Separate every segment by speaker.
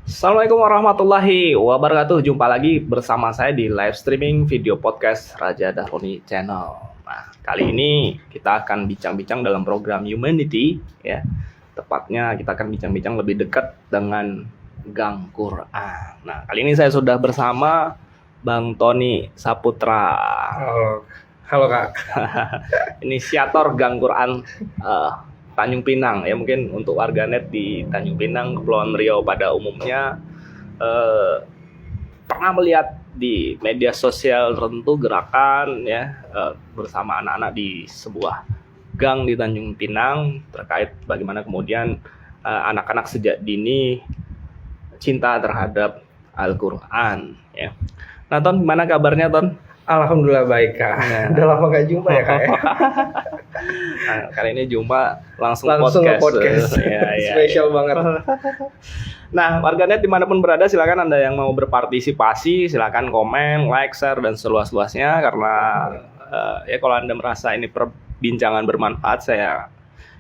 Speaker 1: Assalamualaikum warahmatullahi wabarakatuh. Jumpa lagi bersama saya di live streaming video podcast Raja Dahroni Channel. Nah, kali ini kita akan bincang-bincang dalam program Humanity, ya. Tepatnya kita akan bincang-bincang lebih dekat dengan Gang Quran. Nah, kali ini saya sudah bersama Bang Tony Saputra.
Speaker 2: Halo Kak.
Speaker 1: Inisiator Gang Quran Tanjung Pinang, ya. Mungkin untuk warganet di Tanjung Pinang, Kepulauan Riau pada umumnya pernah melihat di media sosial tertentu gerakan, ya, bersama anak-anak di sebuah gang di Tanjung Pinang terkait bagaimana kemudian anak-anak sejak dini cinta terhadap Al-Quran, ya. Nah, Ton, gimana kabarnya, Ton?
Speaker 2: Alhamdulillah baik Kak. Udah lama gak jumpa ya Kak ya.
Speaker 1: Nah, kali ini jumpa langsung
Speaker 2: podcast.
Speaker 1: Ya.
Speaker 2: Spesial banget.
Speaker 1: Nah, warganet dimanapun berada, silakan Anda yang mau berpartisipasi, silakan komen, like, share, dan seluas-luasnya. Karena ya kalau Anda merasa ini perbincangan bermanfaat, saya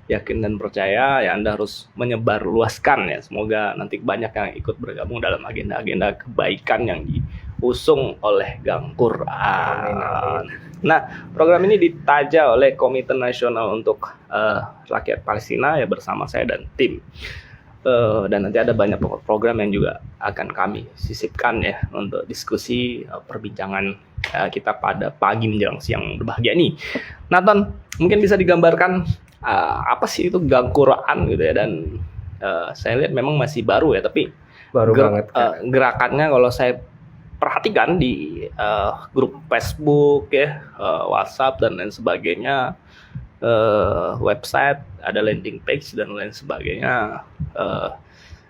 Speaker 1: yakin dan percaya ya Anda harus menyebarluaskan, ya. Semoga nanti banyak yang ikut bergabung dalam agenda-agenda kebaikan yang diusung oleh Gang Quran.
Speaker 2: Amin.
Speaker 1: Nah, program ini ditaja oleh Komite Nasional untuk Rakyat Palestina, ya, bersama saya dan tim. Dan nanti ada banyak program yang juga akan kami sisipkan, ya, untuk diskusi perbincangan kita pada pagi menjelang siang berbahagia ini. Nathan, mungkin bisa digambarkan apa sih itu Gang Quran gitu ya, dan saya lihat memang masih baru ya, tapi
Speaker 2: Baru banget
Speaker 1: gerakannya kalau saya perhatikan di grup Facebook, ya, WhatsApp dan lain sebagainya, website, ada landing page dan lain sebagainya.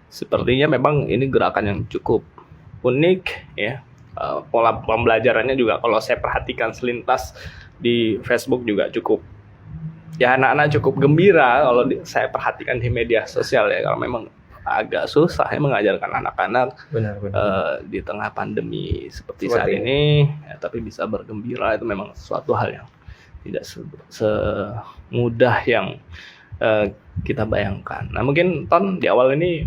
Speaker 1: Sepertinya memang ini gerakan yang cukup unik, ya. Pola pembelajarannya juga kalau saya perhatikan selintas di Facebook juga cukup, ya, anak-anak cukup gembira kalau saya perhatikan di media sosial, ya. Kalau memang agak susah ya mengajarkan anak-anak
Speaker 2: benar.
Speaker 1: Di tengah pandemi seperti saat ini, ya, tapi bisa bergembira itu memang suatu hal yang tidak semudah yang kita bayangkan. Nah, mungkin Ton, di awal ini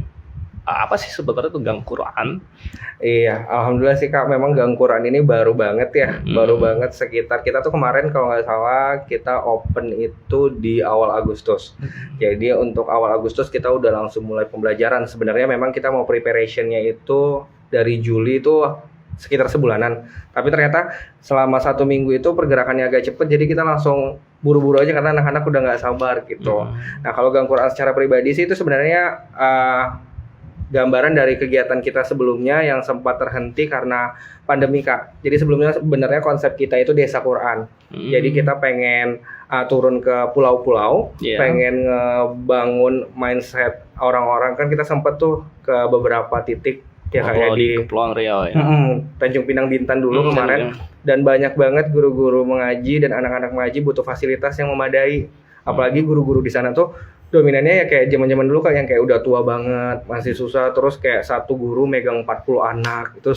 Speaker 1: apa sih sebenarnya itu Gang Quran?
Speaker 2: Iya, alhamdulillah sih Kak, memang Gang Quran ini baru banget ya. Baru banget, sekitar kita tuh kemarin kalau nggak salah kita open itu di awal Agustus. Jadi untuk awal Agustus kita udah langsung mulai pembelajaran. Sebenarnya memang kita mau preparationnya itu dari Juli itu sekitar sebulanan. Tapi ternyata selama 1 minggu itu pergerakannya agak cepet, jadi kita langsung buru-buru aja karena anak-anak udah nggak sabar gitu. Nah, kalau Gang Quran secara pribadi sih itu sebenarnya gambaran dari kegiatan kita sebelumnya yang sempat terhenti karena pandemi Kak. Jadi sebelumnya sebenarnya konsep kita itu Desa Quran. Jadi kita pengen turun ke pulau-pulau, pengen ngebangun mindset orang-orang. Kan kita sempat tuh ke beberapa titik, ya kayak di
Speaker 1: Kepulauan Riau, ya.
Speaker 2: Tanjung Pinang Bintan dulu kemarin. Dan banyak banget guru-guru mengaji dan anak-anak mengaji butuh fasilitas yang memadai. Apalagi guru-guru di sana tuh dominannya ya kayak zaman-zaman dulu kan, yang kayak udah tua banget, masih susah, terus kayak satu guru megang 40 anak, itu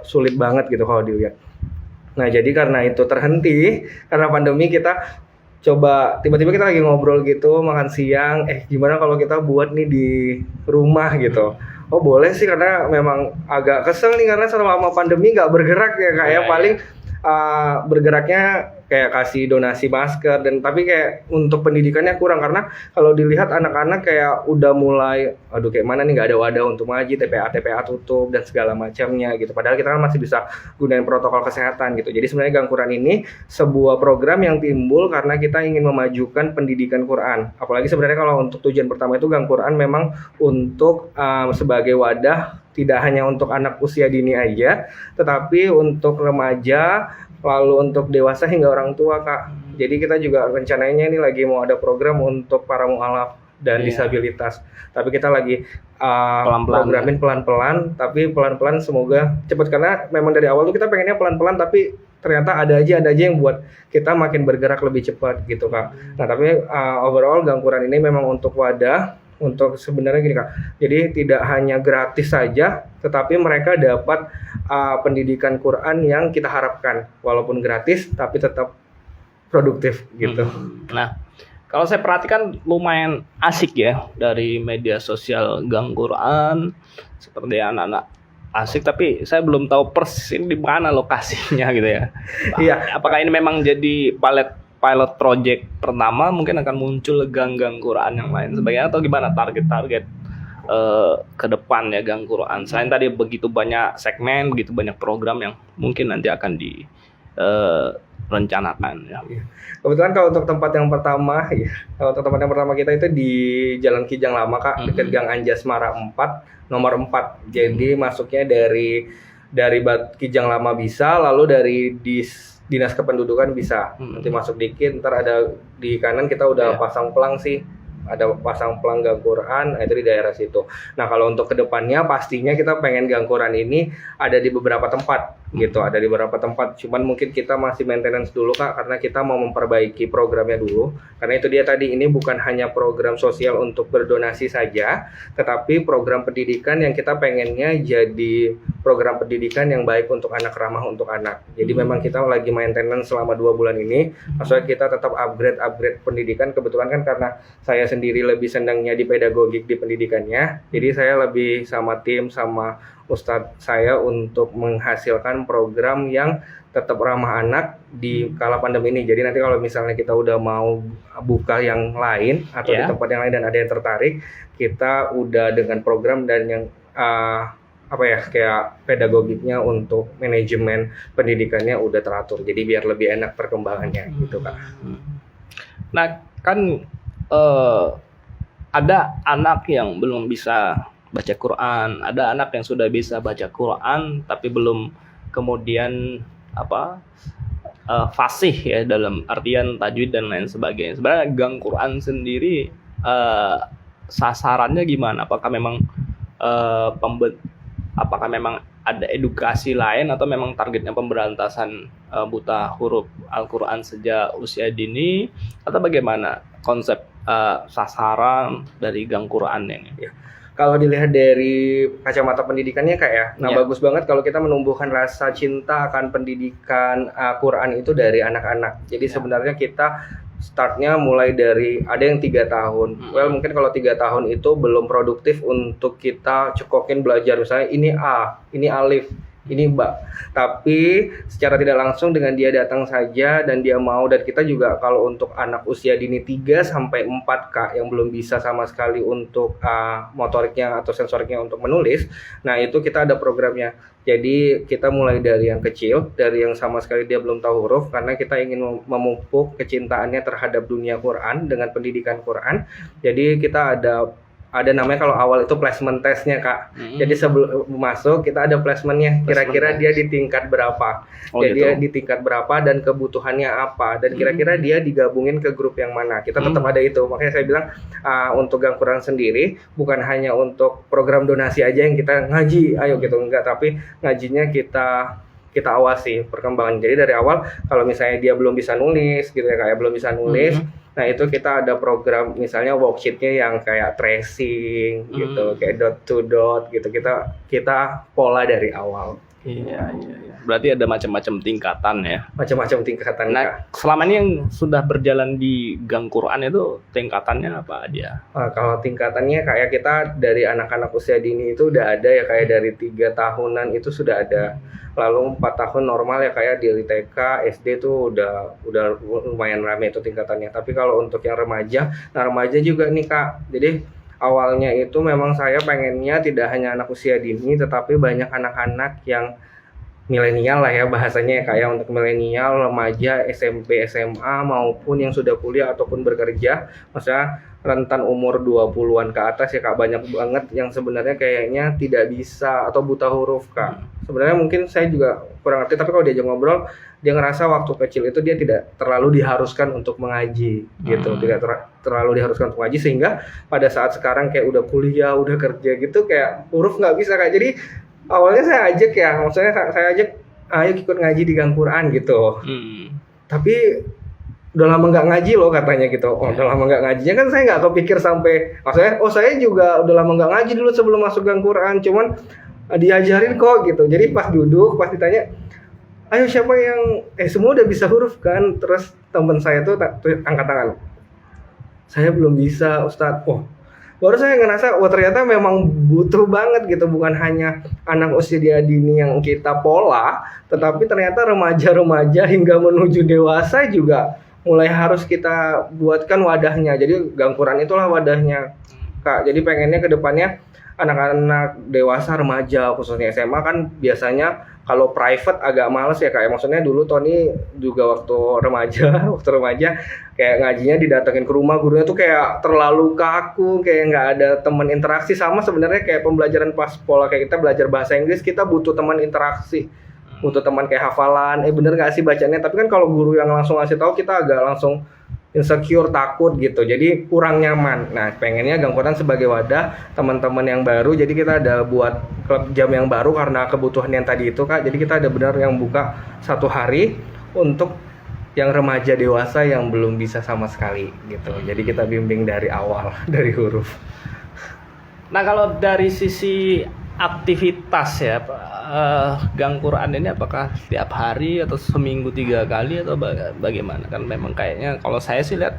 Speaker 2: sulit banget gitu kalau dilihat. Nah, jadi karena itu terhenti, karena pandemi, kita coba, tiba-tiba kita lagi ngobrol gitu, makan siang, gimana kalau kita buat nih di rumah gitu. Oh boleh sih, karena memang agak kesel nih, karena selama pandemi nggak bergerak ya kayak paling bergeraknya kayak kasih donasi masker, dan tapi kayak untuk pendidikannya kurang, karena kalau dilihat anak-anak kayak udah mulai aduh kayak mana nih, nggak ada wadah untuk ngaji, TPA tutup dan segala macamnya gitu, padahal kita kan masih bisa gunain protokol kesehatan gitu. Jadi sebenarnya Gang Quran ini sebuah program yang timbul karena kita ingin memajukan pendidikan Quran. Apalagi sebenarnya kalau untuk tujuan pertama itu Gang Quran memang untuk sebagai wadah, tidak hanya untuk anak usia dini aja, tetapi untuk remaja, lalu untuk dewasa hingga orang tua Kak. Jadi kita juga rencananya ini lagi mau ada program untuk para mu'alaf dan disabilitas. Tapi kita lagi programin pelan-pelan, tapi pelan-pelan semoga cepat, karena memang dari awal tuh kita pengennya pelan-pelan, tapi ternyata ada aja yang buat kita makin bergerak lebih cepat gitu Kak. Nah, tapi overall Gang Quran ini memang untuk wadah, untuk sebenarnya gini Kak. Jadi tidak hanya gratis saja, tetapi mereka dapat pendidikan Quran yang kita harapkan, walaupun gratis tapi tetap produktif gitu.
Speaker 1: Nah, Kalau saya perhatikan lumayan asik ya dari media sosial Gang Quran, seperti anak-anak asik, tapi saya belum tahu persis ini di mana lokasinya gitu ya.
Speaker 2: Iya.
Speaker 1: Apakah ini memang jadi pilot project pertama, mungkin akan muncul gang-gang Quran yang lain sebagainya, atau gimana target-target ke depan ya Gang Quran? Selain tadi begitu banyak segmen, begitu banyak program yang mungkin nanti akan rencanakan ya.
Speaker 2: Kebetulan kalau untuk tempat yang pertama, ya, kalau untuk tempat yang pertama kita itu di Jalan Kijang Lama Kak, dekat Gang Anjasmara 4, nomor 4. Jadi masuknya dari Kijang Lama bisa, lalu dari Dinas Kependudukan bisa. Nanti masuk dikit, ntar ada di kanan kita udah pasang pelang sih. Ada pasang pelang Gang Quran, itu di daerah situ. Nah kalau untuk kedepannya pastinya kita pengen Gang Quran ini ada di beberapa tempat gitu, ada di beberapa tempat. Cuman mungkin kita masih maintenance dulu Kak, karena kita mau memperbaiki programnya dulu. Karena itu dia tadi, ini bukan hanya program sosial untuk berdonasi saja, tetapi program pendidikan yang kita pengennya jadi program pendidikan yang baik untuk anak, ramah untuk anak. Jadi memang kita lagi maintenance selama 2 bulan ini. Maksudnya kita tetap upgrade pendidikan. Kebetulan kan karena saya sendiri lebih senangnya di pedagogik di pendidikannya, jadi saya lebih sama tim sama ustadz saya untuk menghasilkan program yang tetap ramah anak di kala pandemi ini. Jadi nanti kalau misalnya kita udah mau buka yang lain atau di tempat yang lain dan ada yang tertarik, kita udah dengan program dan yang kayak pedagogiknya untuk manajemen pendidikannya udah teratur. Jadi biar lebih enak perkembangannya gitu Kak.
Speaker 1: Nah kan ada anak yang belum bisa baca Quran, ada anak yang sudah bisa baca Quran tapi belum kemudian fasih ya dalam artian tajwid dan lain sebagainya. Sebenarnya Gang Quran sendiri sasarannya gimana? Apakah memang ada edukasi lain atau memang targetnya pemberantasan buta huruf Al-Quran sejak usia dini, atau bagaimana konsep sasaran dari Gang Quran ini?
Speaker 2: Ya. Kalau dilihat dari kacamata pendidikannya Kak ya, bagus banget kalau kita menumbuhkan rasa cinta akan pendidikan Quran itu dari anak-anak. Jadi sebenarnya kita startnya mulai dari ada yang 3 tahun. Well mungkin kalau 3 tahun itu belum produktif untuk kita cekokin belajar, misalnya ini A, ini alif, ini ba. Tapi secara tidak langsung dengan dia datang saja dan dia mau, dan kita juga kalau untuk anak usia dini 3 sampai 4 Kak yang belum bisa sama sekali untuk motoriknya atau sensoriknya untuk menulis, nah itu kita ada programnya. Jadi kita mulai dari yang kecil, dari yang sama sekali dia belum tahu huruf, karena kita ingin memupuk kecintaannya terhadap dunia Quran dengan pendidikan Quran. Jadi kita ada namanya kalau awal itu placement testnya Kak. Jadi sebelum masuk kita ada placementnya, kira-kira dia di tingkat berapa. Dia di tingkat berapa dan kebutuhannya apa, dan kira-kira dia digabungin ke grup yang mana. Kita tetap ada itu. Makanya saya bilang untuk Gang Quran sendiri bukan hanya untuk program donasi aja yang kita ngaji, ayo gitu, enggak, tapi ngajinya kita awasi perkembangan. Jadi dari awal kalau misalnya dia belum bisa nulis gitu ya, kayak belum bisa nulis, nah itu kita ada program misalnya worksheetnya yang kayak tracing gitu, kayak dot to dot gitu, kita pola dari awal.
Speaker 1: Iya. Berarti ada macam-macam tingkatan ya.
Speaker 2: Macam-macam tingkatan.
Speaker 1: Nah, selama ini yang sudah berjalan di Gang Quran itu tingkatannya apa aja?
Speaker 2: Kalau tingkatannya kayak kita dari anak-anak usia dini itu udah ada ya, kayak dari 3 tahunan itu sudah ada. Lalu 4 tahun normal ya, kayak di TK, SD tuh udah lumayan ramai itu tingkatannya. Tapi kalau untuk yang remaja, nah remaja juga nih Kak. Jadi awalnya itu memang saya pengennya tidak hanya anak usia dini, tetapi banyak anak-anak yang milenial lah ya bahasanya, kayak untuk milenial, remaja, SMP, SMA maupun yang sudah kuliah ataupun bekerja. Maksudnya rentan umur 20-an ke atas ya Kak, banyak banget yang sebenarnya kayaknya tidak bisa atau buta huruf Kak. Sebenarnya mungkin saya juga kurang ngerti, tapi kalau diajak ngobrol dia ngerasa waktu kecil itu dia tidak terlalu diharuskan untuk mengaji gitu, tidak terlalu diharuskan untuk mengaji, sehingga pada saat sekarang kayak udah kuliah, udah kerja gitu, kayak huruf nggak bisa Kak. Jadi awalnya saya ajak ya, maksudnya saya ajak ayo ikut ngaji di Gang Quran gitu. Tapi udah lama nggak ngaji loh katanya gitu. Udah lama nggak ngajinya kan saya nggak kepikir sampai, maksudnya saya juga udah lama nggak ngaji dulu sebelum masuk Gang Quran, cuman diajarin kok gitu. Jadi pas duduk, pas ditanya, ayo siapa yang semua udah bisa huruf kan, terus temen saya tuh angkat tangan. saya belum bisa Ustadz. Baru saya ngerasa ternyata memang butuh banget gitu, bukan hanya anak usia dini yang kita pola, tetapi ternyata remaja-remaja hingga menuju dewasa juga mulai harus kita buatkan wadahnya. Jadi Gangquran itulah wadahnya Kak. Jadi pengennya ke depannya anak-anak dewasa, remaja, khususnya SMA kan biasanya kalau private agak males ya Kak. Maksudnya dulu Tony juga waktu remaja kayak ngajinya didatengin ke rumah, gurunya tuh kayak terlalu kaku, kayak nggak ada teman interaksi. Sama sebenarnya kayak pembelajaran pas pola kayak kita belajar bahasa Inggris, kita butuh teman interaksi, butuh teman kayak hafalan, bener nggak sih bacanya. Tapi kan kalau guru yang langsung ngasih tahu, kita agak langsung insecure, takut gitu, jadi kurang nyaman. Nah pengennya Gangquran sebagai wadah teman-teman yang baru, jadi kita ada buat klub jam yang baru karena kebutuhan yang tadi itu Kak. Jadi kita ada benar yang buka 1 hari untuk yang remaja dewasa yang belum bisa sama sekali gitu. Jadi kita bimbing dari awal, dari huruf.
Speaker 1: Nah kalau dari sisi aktivitas ya, Gangquran ini apakah setiap hari atau seminggu 3 kali atau bagaimana? Kan memang kayaknya kalau saya sih lihat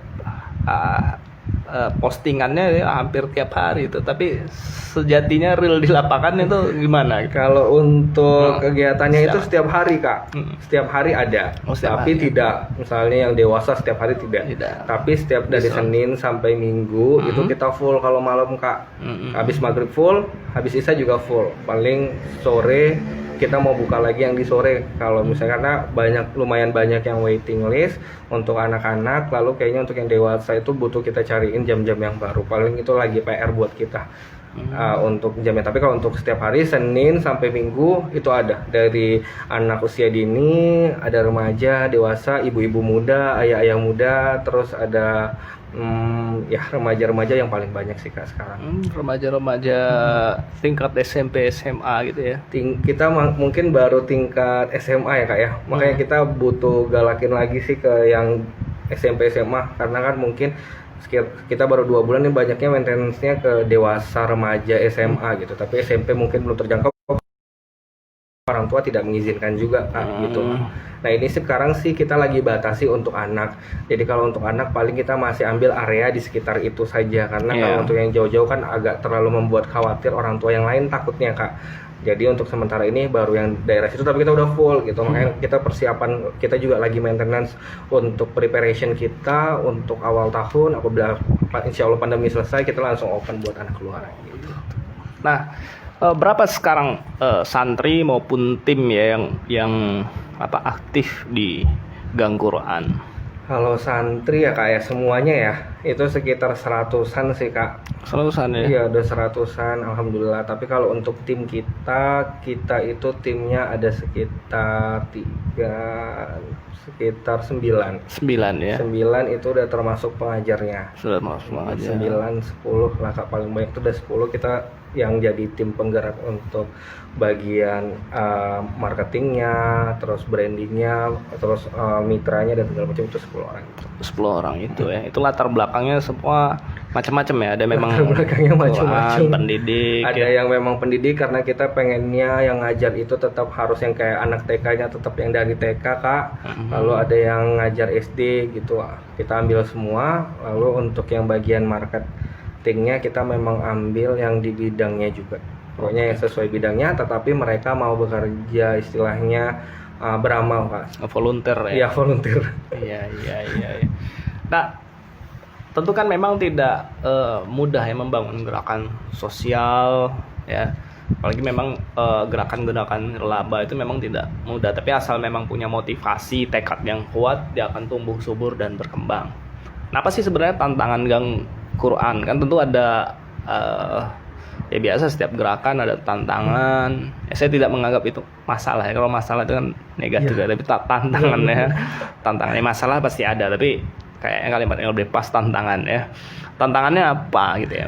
Speaker 1: postingannya ya, hampir tiap hari itu, tapi sejatinya real di lapangan itu gimana?
Speaker 2: Kalau untuk kegiatannya itu setiap hari Kak, setiap hari ada, tapi
Speaker 1: hari
Speaker 2: tidak misalnya yang dewasa setiap hari tidak. Tapi setiap dari Senin sampai Minggu itu kita full. Kalau malam Kak, habis maghrib full, habis isya juga full. Paling sore kita mau buka lagi yang di sore kalau misalnya, karena lumayan banyak yang waiting list untuk anak-anak. Lalu kayaknya untuk yang dewasa itu butuh kita cariin jam-jam yang baru. Paling itu lagi PR buat kita untuk jamnya. Tapi kalau untuk setiap hari Senin sampai Minggu itu ada, dari anak usia dini, ada remaja, dewasa, ibu-ibu muda, ayah-ayah muda, terus ada ya remaja-remaja yang paling banyak sih Kak sekarang.
Speaker 1: Remaja-remaja tingkat SMP, SMA gitu ya.
Speaker 2: Kita mungkin baru tingkat SMA ya Kak ya. Makanya kita butuh galakin lagi sih ke yang SMP, SMA, karena kan mungkin kita baru 2 bulan nih, banyaknya maintenance-nya ke dewasa, remaja, SMA gitu. Tapi SMP mungkin belum terjangkau, orang tua tidak mengizinkan juga Kak gitu. Nah ini sekarang sih kita lagi batasi untuk anak. Jadi kalau untuk anak paling kita masih ambil area di sekitar itu saja, karena kalau untuk yang jauh-jauh kan agak terlalu membuat khawatir orang tua yang lain takutnya Kak. Jadi untuk sementara ini baru yang daerah situ, tapi kita udah full gitu. Makanya kita persiapan, kita juga lagi maintenance untuk preparation kita untuk awal tahun. Apabila insya Allah pandemi selesai, kita langsung open buat anak keluar gitu.
Speaker 1: Nah, berapa sekarang santri maupun tim ya yang aktif di Gangquran?
Speaker 2: Kalau santri ya Kak ya, semuanya ya itu sekitar 100-an sih Kak.
Speaker 1: 100-an ya?
Speaker 2: Iya udah 100-an alhamdulillah. Tapi kalau untuk tim kita itu timnya ada sekitar 9
Speaker 1: ya?
Speaker 2: 9 itu udah termasuk pengajarnya.
Speaker 1: Sudah masuk pengajar.
Speaker 2: 9-10 lah Kak, paling banyak itu udah 10. Kita yang jadi tim penggerak untuk bagian marketingnya, terus brandingnya, terus mitranya dan segala macam, itu 10 orang.
Speaker 1: 10 orang itu ya. Itu latar belakangnya semua macam-macam ya. Ada memang
Speaker 2: latar belakangnya macam-macam.
Speaker 1: Pendidik.
Speaker 2: Ada yang memang pendidik karena kita pengennya yang ngajar itu tetap harus yang kayak anak TK-nya tetap yang dari TK Kak. Lalu ada yang ngajar SD gitu. Kita ambil semua. Lalu untuk yang bagian marketingnya kita memang ambil yang di bidangnya juga. Pokoknya yang sesuai bidangnya, tetapi mereka mau bekerja istilahnya beramal Pak.
Speaker 1: Volunteer ya?
Speaker 2: Iya volunteer.
Speaker 1: Iya. Nah, tentu kan memang tidak mudah ya membangun gerakan sosial ya. Apalagi memang gerakan-gerakan laba itu memang tidak mudah. Tapi asal memang punya motivasi, tekad yang kuat, dia akan tumbuh subur dan berkembang. Nah, apa sih sebenarnya tantangan Gangquran? Kan tentu ada ya biasa setiap gerakan ada tantangan. Ya, saya tidak menganggap itu masalah ya. Kalau masalah itu kan negatif ya. Tapi tantangannya masalah pasti ada. Tapi kayaknya kalimat yang lebih pas tantangan ya. Tantangannya apa gitu ya?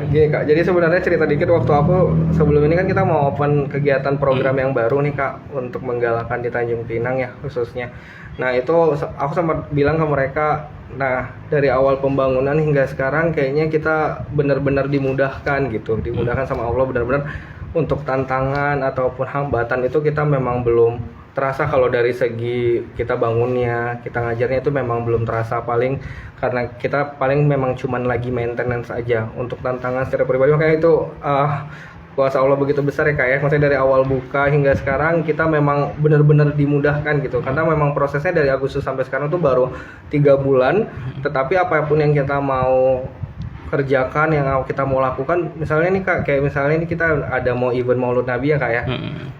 Speaker 2: Gini Kak, jadi sebenarnya cerita dikit, waktu aku sebelum ini kan kita mau open kegiatan program yang baru nih Kak, untuk menggalakkan di Tanjung Pinang ya khususnya. Nah itu aku sempat bilang ke mereka, nah dari awal pembangunan hingga sekarang kayaknya kita benar-benar dimudahkan gitu, dimudahkan sama Allah, benar-benar untuk tantangan ataupun hambatan itu kita memang belum terasa kalau dari segi kita bangunnya, kita ngajarnya itu memang belum terasa, paling karena kita paling memang cuman lagi maintenance aja. Untuk tantangan secara pribadi makanya itu kuasa Allah begitu besar ya Kak ya. Maksudnya dari awal buka hingga sekarang kita memang benar-benar dimudahkan gitu. Karena memang prosesnya dari Agustus sampai sekarang tuh baru 3 bulan, tetapi apapun yang kita mau kerjakan, yang kita mau lakukan, misalnya nih Kak, kayak misalnya ini kita ada mau event Maulud Nabi ya Kak ya.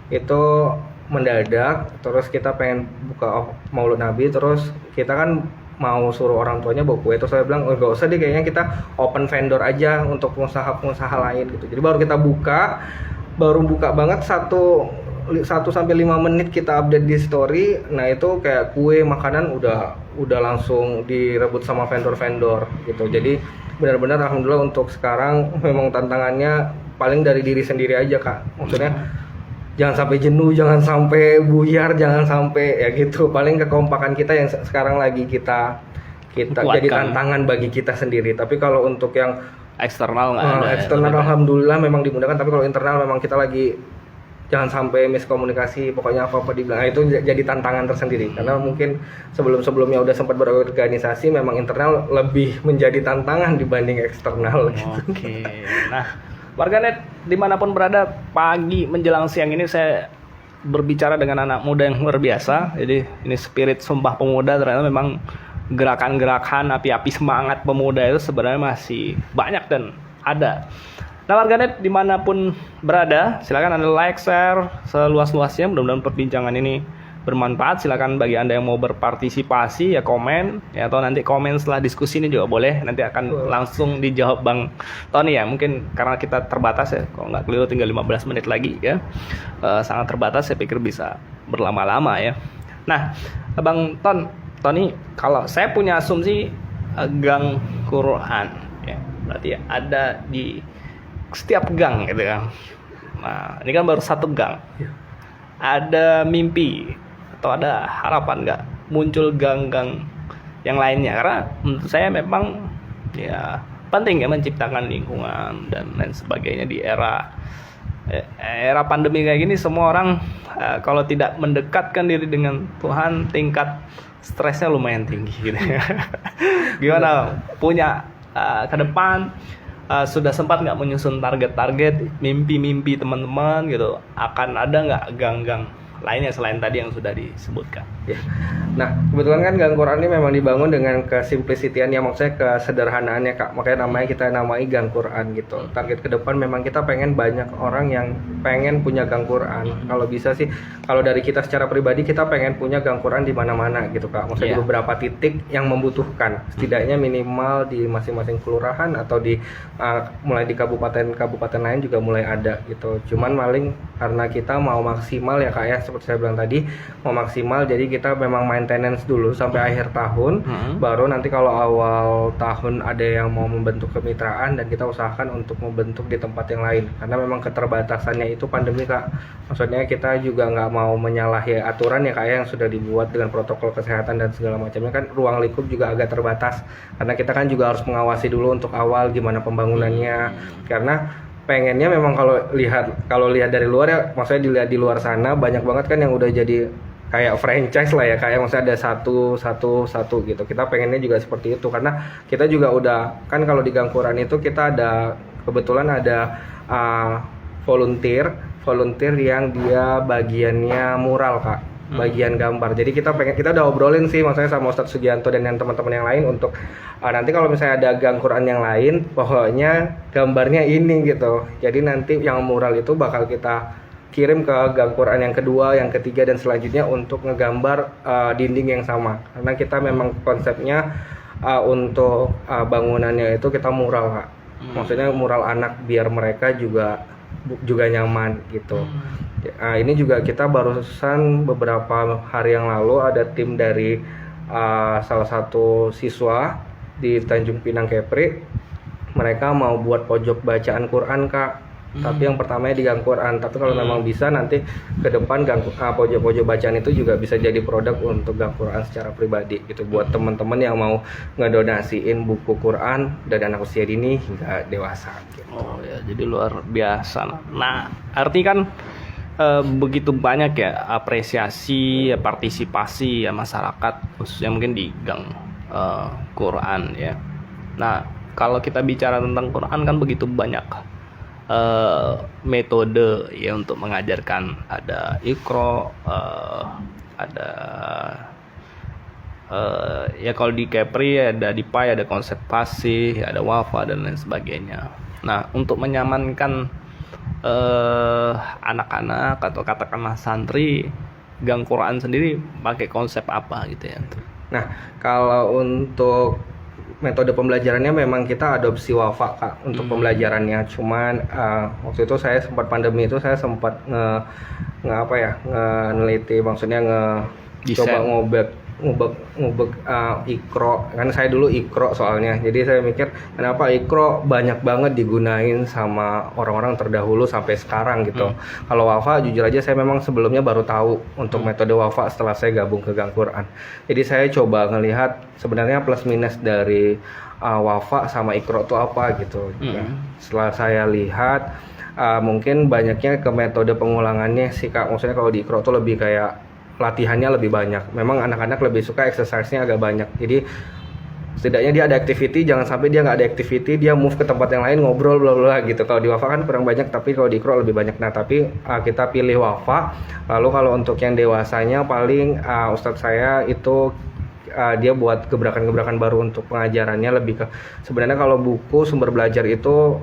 Speaker 2: Itu mendadak, terus kita pengen buka Maulud Nabi, terus kita kan mau suruh orang tuanya bawa kue, terus saya bilang oh, gak usah deh, kayaknya kita open vendor aja untuk pengusaha-pengusaha lain gitu. Jadi baru kita baru buka banget 1 sampai 5 menit kita update di story. Nah itu kayak kue, makanan udah langsung direbut sama vendor-vendor gitu. Jadi benar-benar alhamdulillah untuk sekarang memang tantangannya paling dari diri sendiri aja Kak. Maksudnya jangan sampai jenuh, jangan sampai buyar, jangan sampai ya gitu. Paling kekompakan kita yang sekarang lagi kita jadi tantangan bagi kita sendiri. Tapi kalau untuk yang
Speaker 1: eksternal nggak ada.
Speaker 2: Eksternal alhamdulillah memang dimudahkan. Tapi kalau internal memang kita lagi jangan sampai miskomunikasi. Pokoknya apa-apa dibilang. Nah, itu jadi tantangan tersendiri. Karena mungkin sebelum-sebelumnya udah sempat berorganisasi, memang internal lebih menjadi tantangan dibanding eksternal. Gitu.
Speaker 1: Oke. Nah, warganet dimanapun berada, pagi menjelang siang ini saya berbicara dengan anak muda yang luar biasa. Jadi ini spirit Sumpah Pemuda, ternyata memang gerakan-gerakan api-api semangat pemuda itu sebenarnya masih banyak dan ada. Nah warganet dimanapun berada, silakan Anda like, share seluas-luasnya. Mudah-mudahan perbincangan ini bermanfaat. Silakan bagi Anda yang mau berpartisipasi ya komen ya, atau nanti komen setelah diskusi ini juga boleh, nanti akan langsung dijawab Bang Tony ya. Mungkin karena kita terbatas ya, kalau nggak keliru tinggal 15 menit lagi ya, sangat terbatas, saya pikir bisa berlama-lama ya. Nah Bang Tony, kalau saya punya asumsi gang Quran ya, berarti ya ada di setiap gang gitu kan. Nah ini kan baru 1 gang, ada mimpi atau ada harapan nggak muncul gang-gang yang lainnya? Karena menurut saya memang ya penting ya menciptakan lingkungan dan lain sebagainya di era pandemi kayak gini. Semua orang kalau tidak mendekatkan diri dengan Tuhan, tingkat stresnya lumayan tinggi gitu. Gimana, punya ke depan sudah sempat nggak menyusun target-target, mimpi-mimpi teman-teman gitu? Akan ada nggak gang-gang lainnya selain tadi yang sudah disebutkan?
Speaker 2: Ya. Nah, kebetulan kan Gang Quran ini memang dibangun dengan kesimplisitian, ya maksudnya kesederhanaannya Kak. Makanya namanya kita namai Gang Quran gitu. Target ke depan memang kita pengen banyak orang yang pengen punya Gang Quran. Kalau bisa sih, kalau dari kita secara pribadi kita pengen punya Gang Quran di mana-mana gitu Kak. Maksudnya di beberapa titik yang membutuhkan. Setidaknya minimal di masing-masing kelurahan atau di mulai di kabupaten lain juga mulai ada gitu. Cuman paling karena kita mau maksimal ya Kak ya, seperti saya bilang tadi, mau maksimal, jadi kita memang maintenance dulu sampai akhir tahun. Baru nanti kalau awal tahun ada yang mau membentuk kemitraan, dan kita usahakan untuk membentuk di tempat yang lain, karena memang keterbatasannya itu pandemi Kak. Maksudnya kita juga nggak mau menyalahi aturan ya Kak yang sudah dibuat dengan protokol kesehatan dan segala macamnya. Kan ruang lingkup juga agak terbatas, karena kita kan juga harus mengawasi dulu untuk awal gimana pembangunannya. Karena pengennya memang kalau lihat dari luar ya, maksudnya dilihat di luar sana banyak banget kan yang udah jadi kayak franchise lah ya, kayak maksudnya ada satu gitu. Kita pengennya juga seperti itu, karena kita juga udah kan kalau di Gang Quran itu kita ada kebetulan ada volunteer yang dia bagiannya mural Kak, bagian gambar. Jadi kita udah obrolin sih maksudnya sama Ustadz Sugianto dan yang teman-teman yang lain untuk nanti kalau misalnya ada Gang Quran yang lain, pokoknya gambarnya ini gitu. Jadi nanti yang mural itu bakal kita kirim ke Gang Quran yang kedua, yang ketiga, dan selanjutnya untuk ngegambar dinding yang sama. Karena kita memang konsepnya untuk bangunannya itu kita mural Kak. Maksudnya mural anak biar mereka juga nyaman gitu. Ini juga kita barusan beberapa hari yang lalu ada tim dari salah satu siswa di Tanjung Pinang Kepri. Mereka mau buat pojok bacaan Quran Kak. Tapi yang pertamanya di Gang Quran. Tapi kalau memang bisa nanti ke depan pojok-pojok bacaan itu juga bisa jadi produk untuk Gang Quran secara pribadi gitu, buat teman-teman yang mau ngedonasiin buku Quran dari anak usia dini hingga dewasa gitu.
Speaker 1: Oh ya, jadi luar biasa. Nah, arti kan begitu banyak ya apresiasi, ya, partisipasi ya masyarakat khususnya mungkin di gang Quran ya. Nah, kalau kita bicara tentang Quran kan begitu banyak metode ya untuk mengajarkan. Ada Iqra, ada ya kalau di Kepri ada di PAI ada konsep fasih, ada wafa dan lain sebagainya. Nah, untuk menyamankan anak-anak atau katakanlah santri, gang Quran sendiri pakai konsep apa gitu ya?
Speaker 2: Nah, kalau untuk metode pembelajarannya memang kita adopsi wafa Kak untuk pembelajarannya. Cuman waktu itu saya sempat pandemi itu saya sempat neliti, maksudnya coba ngubek Iqra, kan saya dulu Iqra soalnya, jadi saya mikir kenapa Iqra banyak banget digunain sama orang-orang terdahulu sampai sekarang gitu. Kalau wafa jujur aja saya memang sebelumnya baru tahu untuk metode wafa setelah saya gabung ke gang Quran. Jadi saya coba ngelihat sebenarnya plus minus dari wafa sama Iqra itu apa gitu. Nah, setelah saya lihat mungkin banyaknya ke metode pengulangannya sih Kak. Maksudnya kalau di Iqra tuh lebih kayak latihannya lebih banyak. Memang anak-anak lebih suka exercise-nya agak banyak. Jadi setidaknya dia ada activity, jangan sampai dia nggak ada activity, dia move ke tempat yang lain ngobrol bla bla gitu. Kalau di wafa kan kurang banyak, tapi kalau di Iqra lebih banyak. Nah, tapi kita pilih wafa. Lalu kalau untuk yang dewasanya paling ustadz saya itu dia buat gebrakan-gebrakan baru untuk pengajarannya, lebih ke sebenarnya kalau buku sumber belajar itu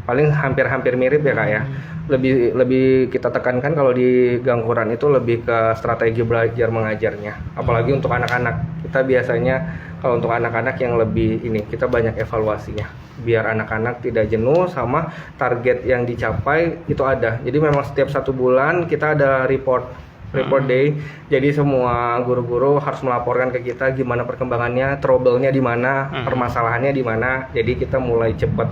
Speaker 2: paling hampir mirip ya Kak ya. Lebih kita tekankan kalau di gang Quran itu lebih ke strategi belajar mengajarnya. Apalagi untuk anak-anak. Kita biasanya kalau untuk anak-anak yang lebih ini kita banyak evaluasinya. Biar anak-anak tidak jenuh sama target yang dicapai itu ada. Jadi memang setiap 1 bulan kita ada report day. Jadi semua guru-guru harus melaporkan ke kita gimana perkembangannya, trouble-nya di mana, permasalahannya di mana. Jadi kita mulai cepat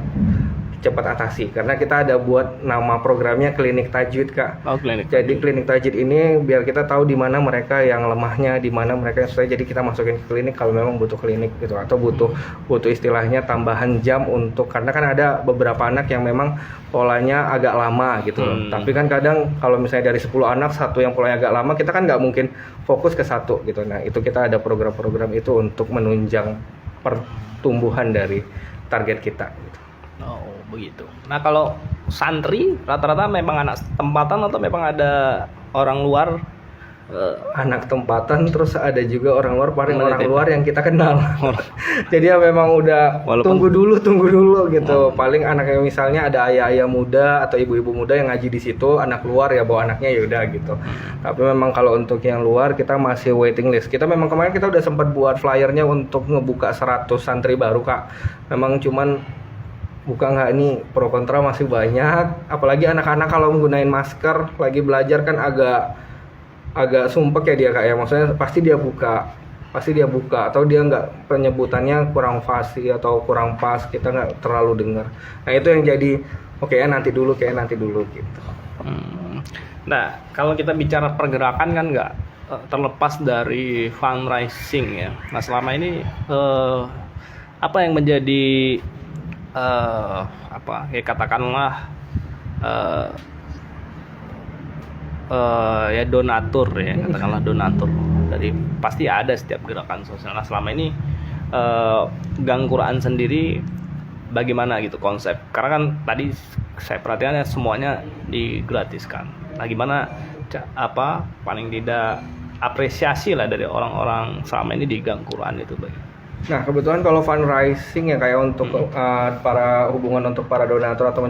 Speaker 2: atasi, karena kita ada buat nama programnya klinik tajwid Kak. Jadi klinik tajwid ini biar kita tahu di mana mereka yang lemahnya, di mana mereka yang susah. Jadi kita masukin ke klinik kalau memang butuh klinik gitu, atau butuh istilahnya tambahan jam untuk, karena kan ada beberapa anak yang memang polanya agak lama gitu. Tapi kan kadang kalau misalnya dari 10 anak satu yang polanya agak lama, kita kan nggak mungkin fokus ke satu gitu. Nah, itu kita ada program-program itu untuk menunjang pertumbuhan dari target kita gitu.
Speaker 1: Oh, begitu. Nah, kalau santri rata-rata memang anak tempatan atau memang ada orang luar?
Speaker 2: Anak tempatan, terus ada juga orang luar, paling orang luar yang kita kenal. Jadi ya memang udah tunggu dulu gitu. Paling anaknya misalnya ada ayah-ayah muda atau ibu-ibu muda yang ngaji di situ, anak luar ya bawa anaknya ya udah gitu. Tapi memang kalau untuk yang luar kita masih waiting list. Kita memang kemarin kita udah sempat buat flyernya untuk ngebuka 100 santri baru Kak. Memang cuman buka nggak nih, pro kontra masih banyak. Apalagi anak-anak kalau menggunakan masker lagi belajar kan agak sumpek ya dia Kak ya. Maksudnya pasti dia buka atau dia nggak, penyebutannya kurang fasih atau kurang pas, kita nggak terlalu dengar. Nah, itu yang jadi kayak nanti dulu gitu.
Speaker 1: Nah, kalau kita bicara pergerakan kan nggak terlepas dari fundraising ya. Nah, selama ini apa yang menjadi katakanlah ya donatur ya, katakanlah donatur dari, pasti ada setiap gerakan sosial. Nah, selama ini gang Quran sendiri bagaimana gitu konsep? Karena kan tadi saya perhatikan ya semuanya digratiskan. Nah, gimana paling tidak apresiasi lah dari orang-orang selama ini di gang Quran itu bagaimana?
Speaker 2: Nah, kebetulan kalau fundraising ya kayak untuk para donatur atau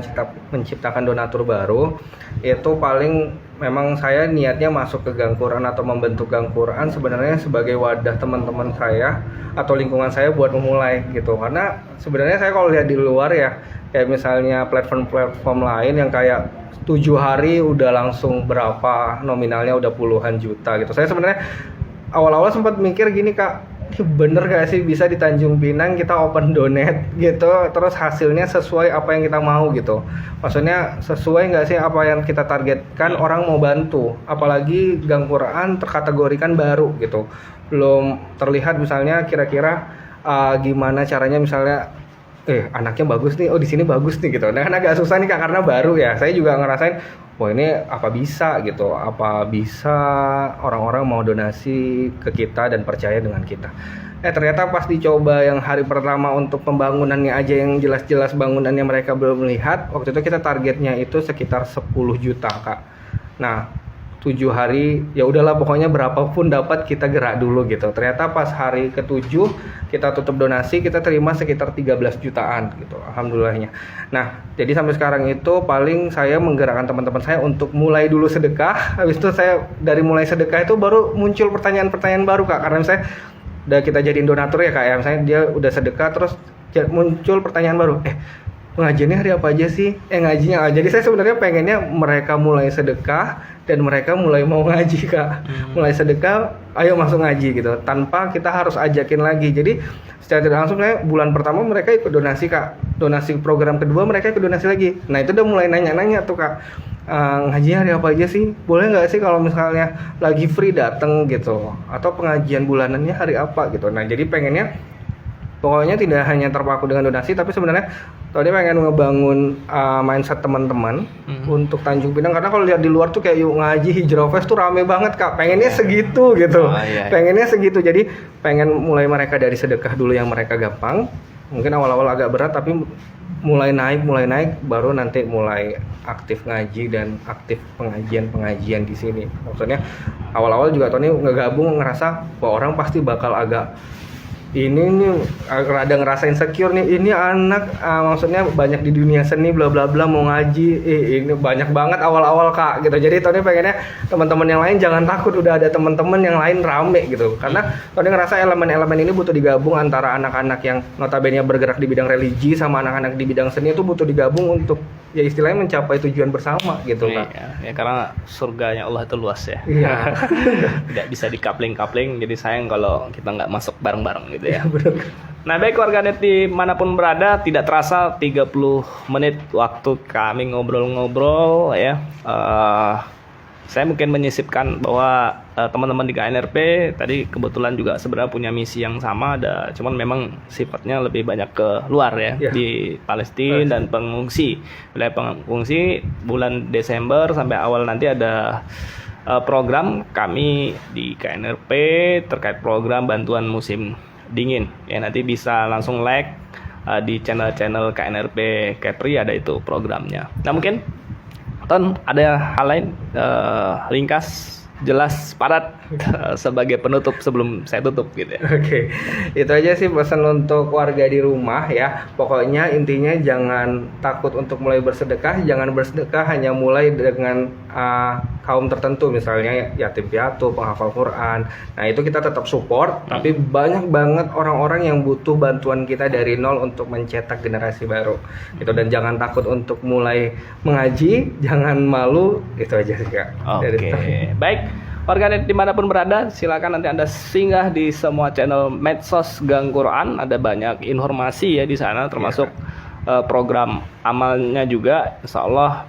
Speaker 2: menciptakan donatur baru, itu paling memang saya niatnya masuk ke gang Quran atau membentuk gang Quran sebenarnya sebagai wadah teman-teman saya atau lingkungan saya buat memulai gitu. Karena sebenarnya saya kalau lihat di luar ya, kayak misalnya platform lain yang kayak 7 hari udah langsung berapa, nominalnya udah puluhan juta gitu. Saya sebenarnya awal-awal sempat mikir gini Kak, bener gak sih bisa di Tanjung Pinang kita open donate gitu, terus hasilnya sesuai apa yang kita mau gitu. Maksudnya sesuai gak sih apa yang kita targetkan, orang mau bantu. Apalagi gang Quran terkategorikan baru gitu, belum terlihat misalnya kira-kira gimana caranya misalnya anaknya bagus nih, oh di sini bagus nih gitu. Nah kan agak susah nih Kak karena baru ya. Saya juga ngerasain, wah ini apa bisa gitu, apa bisa orang-orang mau donasi ke kita dan percaya dengan kita. Ternyata pas dicoba yang hari pertama untuk pembangunannya aja yang jelas-jelas bangunannya mereka belum melihat, waktu itu kita targetnya itu sekitar 10 juta Kak. Nah 7 hari ya udahlah pokoknya berapapun dapat kita gerak dulu gitu. Ternyata pas hari ke-7 kita tutup donasi, kita terima sekitar 13 jutaan gitu, alhamdulillahnya. Nah jadi sampai sekarang itu paling saya menggerakkan teman-teman saya untuk mulai dulu sedekah. Habis itu saya dari mulai sedekah itu baru muncul pertanyaan-pertanyaan baru Kak, karena saya udah kita jadiin donatur ya Kak ya, misalnya dia udah sedekah terus muncul pertanyaan baru, pengajiannya hari apa aja sih? Ngajinya. Jadi saya sebenarnya pengennya mereka mulai sedekah dan mereka mulai mau ngaji Kak. Mulai sedekah, ayo masuk ngaji gitu. Tanpa kita harus ajakin lagi. Jadi secara tidak langsung bulan pertama mereka ikut donasi Kak. Donasi program kedua mereka ikut donasi lagi. Nah itu udah mulai nanya-nanya tuh Kak. Ngajinya hari apa aja sih? Boleh nggak sih kalau misalnya lagi free dateng gitu? Atau pengajian bulanannya hari apa gitu. Nah jadi pengennya pokoknya tidak hanya terpaku dengan donasi, tapi sebenarnya tadi pengen ngebangun mindset teman-teman untuk Tanjung Pinang, karena kalau lihat di luar tuh kayak yuk ngaji Hijrah Fest tuh rame banget Kak, pengennya segitu gitu, pengennya segitu. Jadi pengen mulai mereka dari sedekah dulu yang mereka gampang, mungkin awal-awal agak berat tapi mulai naik baru nanti mulai aktif ngaji dan aktif pengajian di sini. Maksudnya awal-awal juga Tony ngegabung ngerasa bahwa orang pasti bakal agak ini nih rada ngerasa insecure nih, ini anak maksudnya banyak di dunia seni bla bla bla mau ngaji, ini banyak banget awal-awal Kak gitu. Jadi Tony pengennya teman-teman yang lain jangan takut, udah ada teman-teman yang lain rame gitu, karena Tony ngerasa elemen-elemen ini butuh digabung antara anak-anak yang notabene bergerak di bidang religi sama anak-anak di bidang seni, itu butuh digabung untuk ya istilahnya mencapai tujuan bersama gitu Kak.
Speaker 1: Ya karena surganya Allah itu luas ya.
Speaker 2: Iya.
Speaker 1: Tidak bisa dikapling-kapling, jadi sayang kalau kita nggak masuk bareng-bareng gitu ya.
Speaker 2: Benar.
Speaker 1: Nah baik warganet dimanapun berada, tidak terasa 30 menit waktu kami ngobrol-ngobrol ya. Saya mungkin menyisipkan bahwa teman-teman di KNRP tadi kebetulan juga sebenarnya punya misi yang sama, cuman memang sifatnya lebih banyak ke luar ya, di Palestina dan pengungsi. Wilayah pengungsi bulan Desember sampai awal nanti ada program kami di KNRP terkait program bantuan musim dingin ya, nanti bisa langsung like di channel-channel KNRP Kepri, ada itu programnya. Nah mungkin Ton ada hal lain ringkas jelas padat sebagai penutup sebelum saya tutup gitu ya.
Speaker 2: Oke, itu aja sih pesan untuk warga di rumah ya. Pokoknya intinya jangan takut untuk mulai bersedekah, jangan bersedekah hanya mulai dengan kaum tertentu, misalnya yatim piatu, penghafal Quran. Nah itu kita tetap support, tapi banyak banget orang-orang yang butuh bantuan kita dari nol untuk mencetak generasi baru. Gitu, dan jangan takut untuk mulai mengaji, jangan malu, itu aja sih Kak.
Speaker 1: Oke, baik. Warganet dimanapun berada, silakan nanti Anda singgah di semua channel medsos Gang Quran. Ada banyak informasi ya di sana, termasuk program amalnya juga. Insya Allah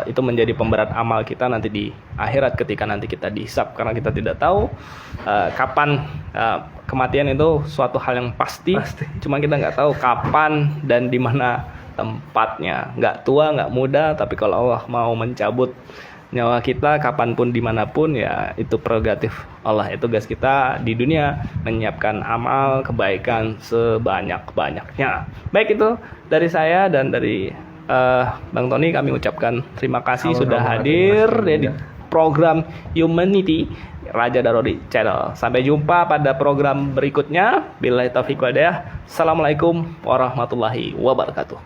Speaker 1: itu menjadi pemberat amal kita nanti di akhirat ketika nanti kita dihisab, karena kita tidak tahu kapan kematian itu suatu hal yang pasti. Cuma kita nggak tahu kapan dan di mana tempatnya. Nggak tua, nggak muda, tapi kalau Allah mau mencabut nyawa kita kapanpun dimanapun ya itu prerogatif Allah. Itu tugas kita di dunia menyiapkan amal kebaikan sebanyak-banyaknya. Baik, itu dari saya dan dari Bang Tony, kami ucapkan terima kasih sudah hadir di program Humanity Raja Darodi Channel. Sampai jumpa pada program berikutnya. Billahi taufiq wal hidayah. Assalamualaikum warahmatullahi wabarakatuh.